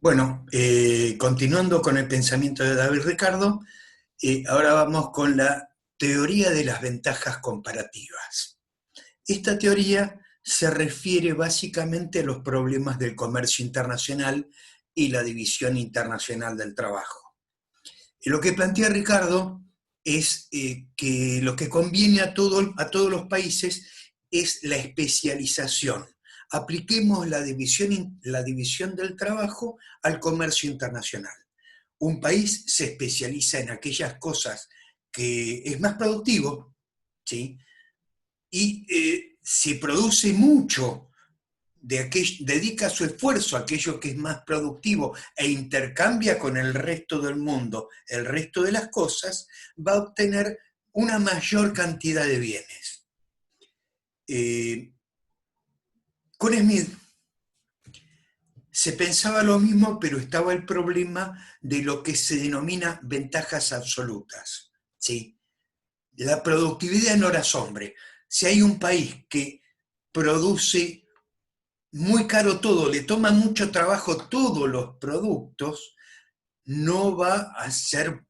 Bueno, continuando con el pensamiento de David Ricardo, ahora vamos con la teoría de las ventajas comparativas. Esta teoría se refiere básicamente a los problemas del comercio internacional y la división internacional del trabajo. Lo que plantea Ricardo es que lo que conviene a todos los países es la especialización. Apliquemos la división del trabajo al comercio internacional. Un país se especializa en aquellas cosas que es más productivo, ¿sí? Y se produce mucho, dedica su esfuerzo a aquello que es más productivo e intercambia con el resto del mundo el resto de las cosas, va a obtener una mayor cantidad de bienes. Con Smith se pensaba lo mismo, pero estaba el problema de lo que se denomina ventajas absolutas, ¿sí? La productividad en horas hombre. Si hay un país que produce muy caro todo, le toma mucho trabajo todos los productos, no va a ser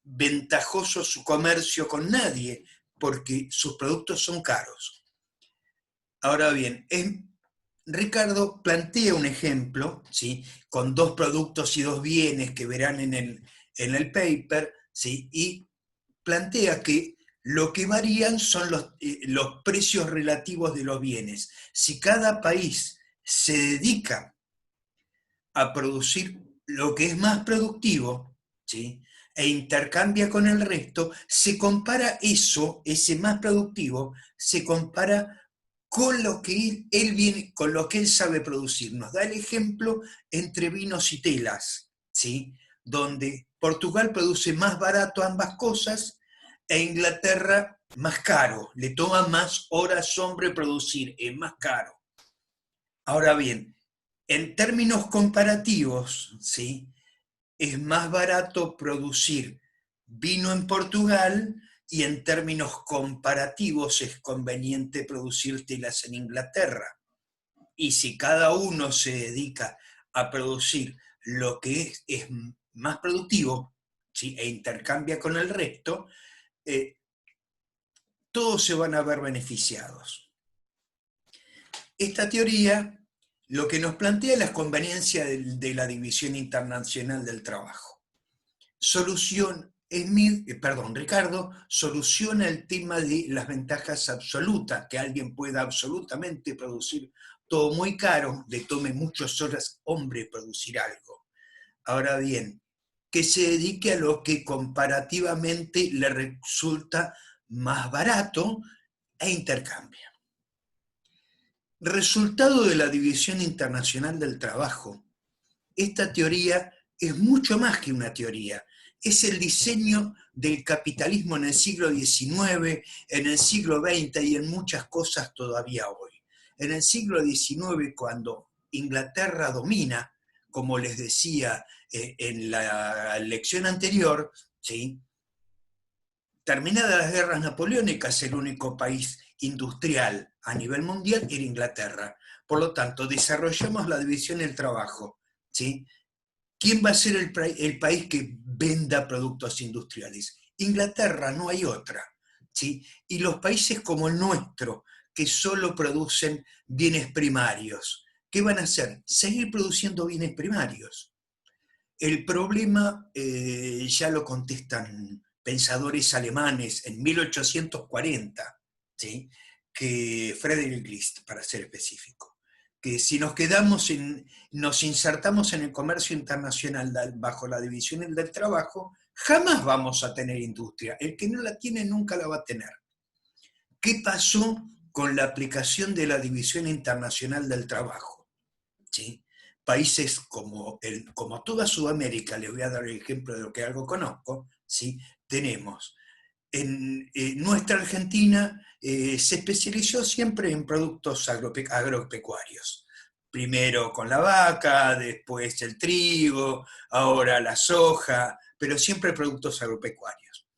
ventajoso su comercio con nadie, porque sus productos son caros. Ahora bien, Ricardo plantea un ejemplo, ¿sí? Con dos productos y dos bienes que verán en el paper, ¿sí? Y plantea que lo que varían son los precios relativos de los bienes. Si cada país se dedica a producir lo que es más productivo, ¿sí? E intercambia con el resto, se compara eso, ese más productivo, se compara con lo que él viene, con lo que él sabe producir. Nos da el ejemplo entre vinos y telas, ¿sí? Donde Portugal produce más barato ambas cosas e Inglaterra más caro. Le toma más horas hombre producir, es más caro. Ahora bien, en términos comparativos, ¿sí? Es más barato producir vino en Portugal y en términos comparativos es conveniente producir telas en Inglaterra. Y si cada uno se dedica a producir lo que es más productivo, ¿sí? E intercambia con el resto, eh, todos se van a ver beneficiados. Esta teoría lo que nos plantea es la conveniencia de la división internacional del trabajo. Ricardo soluciona el tema de las ventajas absolutas, que alguien pueda absolutamente producir todo muy caro, le tome muchas horas hombre producir algo. Ahora bien, que se dedique a lo que comparativamente le resulta más barato e intercambia. Resultado de la división internacional del trabajo, esta teoría es mucho más que una teoría. Es el diseño del capitalismo en el siglo XIX, en el siglo XX y en muchas cosas todavía hoy. En el siglo XIX, cuando Inglaterra domina, como les decía en la lección anterior, ¿sí? Terminadas las guerras napoleónicas, el único país industrial a nivel mundial era Inglaterra. Por lo tanto, desarrollamos la división del trabajo, ¿sí? ¿Quién va a ser el país que venda productos industriales? Inglaterra, no hay otra, ¿sí? Y los países como el nuestro, que solo producen bienes primarios, ¿qué van a hacer? Seguir produciendo bienes primarios. El problema ya lo contestan pensadores alemanes en 1840, ¿sí? Que Friedrich List, para ser específico, que si nos insertamos en el comercio internacional bajo la división del trabajo, jamás vamos a tener industria. El que no la tiene nunca la va a tener. ¿Qué pasó con la aplicación de la división internacional del trabajo? ¿Sí? Países como toda Sudamérica, les voy a dar el ejemplo de lo que algo conozco, ¿sí? Tenemos nuestra Argentina se especializó siempre en productos agropecuarios. Primero con la vaca, después el trigo, ahora la soja, pero siempre productos agropecuarios.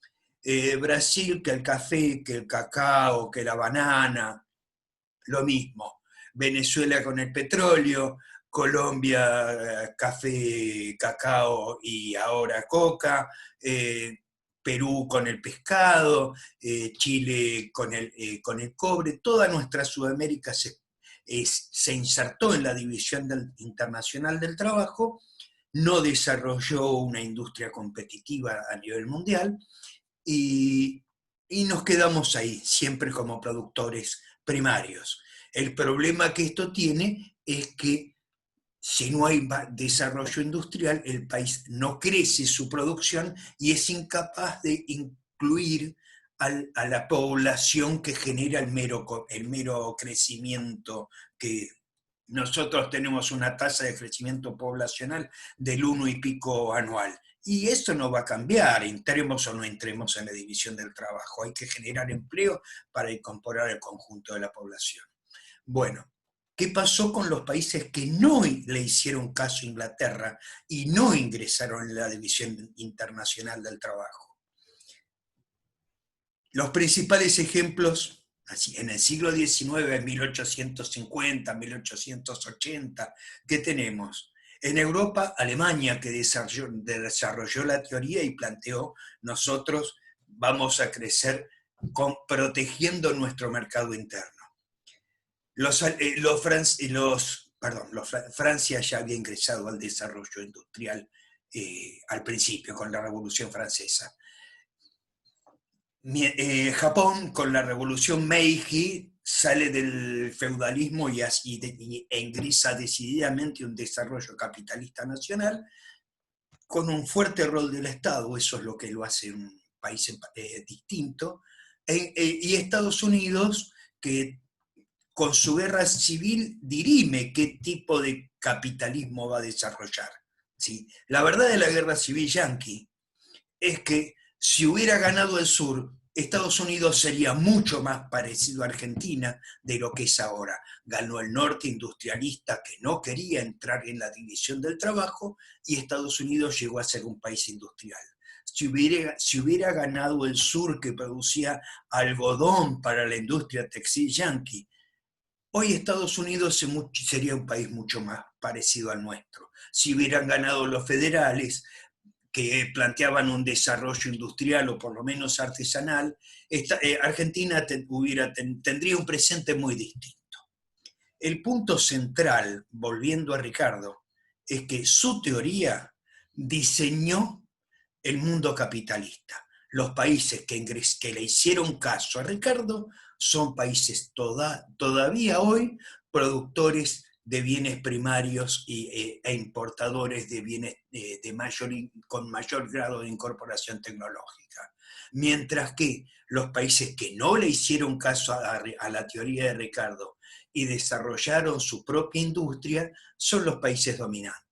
Brasil, que el café, que el cacao, que la banana, lo mismo. Venezuela con el petróleo, Colombia café, cacao y ahora coca, Perú con el pescado, Chile con el cobre, toda nuestra Sudamérica se insertó en la división internacional del trabajo, no desarrolló una industria competitiva a nivel mundial y, y nos quedamos ahí, siempre como productores primarios. El problema que esto tiene es que si no hay desarrollo industrial, el país no crece su producción y es incapaz de incluir a la población que genera el mero crecimiento que nosotros tenemos una tasa de crecimiento poblacional del 1 y pico anual. Y eso no va a cambiar, entremos o no entremos en la división del trabajo. Hay que generar empleo para incorporar el conjunto de la población. Bueno, ¿qué pasó con los países que no le hicieron caso a Inglaterra y no ingresaron en la división internacional del trabajo? Los principales ejemplos, así, en el siglo XIX, en 1850, 1880, ¿qué tenemos? En Europa, Alemania, que desarrolló la teoría y planteó, nosotros vamos a crecer protegiendo nuestro mercado interno. Francia ya había ingresado al desarrollo industrial al principio, con la Revolución Francesa. Japón, con la Revolución Meiji, sale del feudalismo e ingresa decididamente un desarrollo capitalista nacional, con un fuerte rol del Estado, eso es lo que lo hace un país distinto, y Estados Unidos, que con su guerra civil dirime qué tipo de capitalismo va a desarrollar. ¿Sí? La verdad de la guerra civil yanqui es que si hubiera ganado el sur, Estados Unidos sería mucho más parecido a Argentina de lo que es ahora. Ganó el norte industrialista que no quería entrar en la división del trabajo y Estados Unidos llegó a ser un país industrial. Si hubiera ganado el sur que producía algodón para la industria textil yanqui, hoy Estados Unidos sería un país mucho más parecido al nuestro. Si hubieran ganado los federales, que planteaban un desarrollo industrial o por lo menos artesanal, Argentina tendría un presente muy distinto. El punto central, volviendo a Ricardo, es que su teoría diseñó el mundo capitalista. Los países que le hicieron caso a Ricardo son países todavía hoy productores de bienes primarios e importadores de bienes con mayor grado de incorporación tecnológica. Mientras que los países que no le hicieron caso a la teoría de Ricardo y desarrollaron su propia industria son los países dominantes.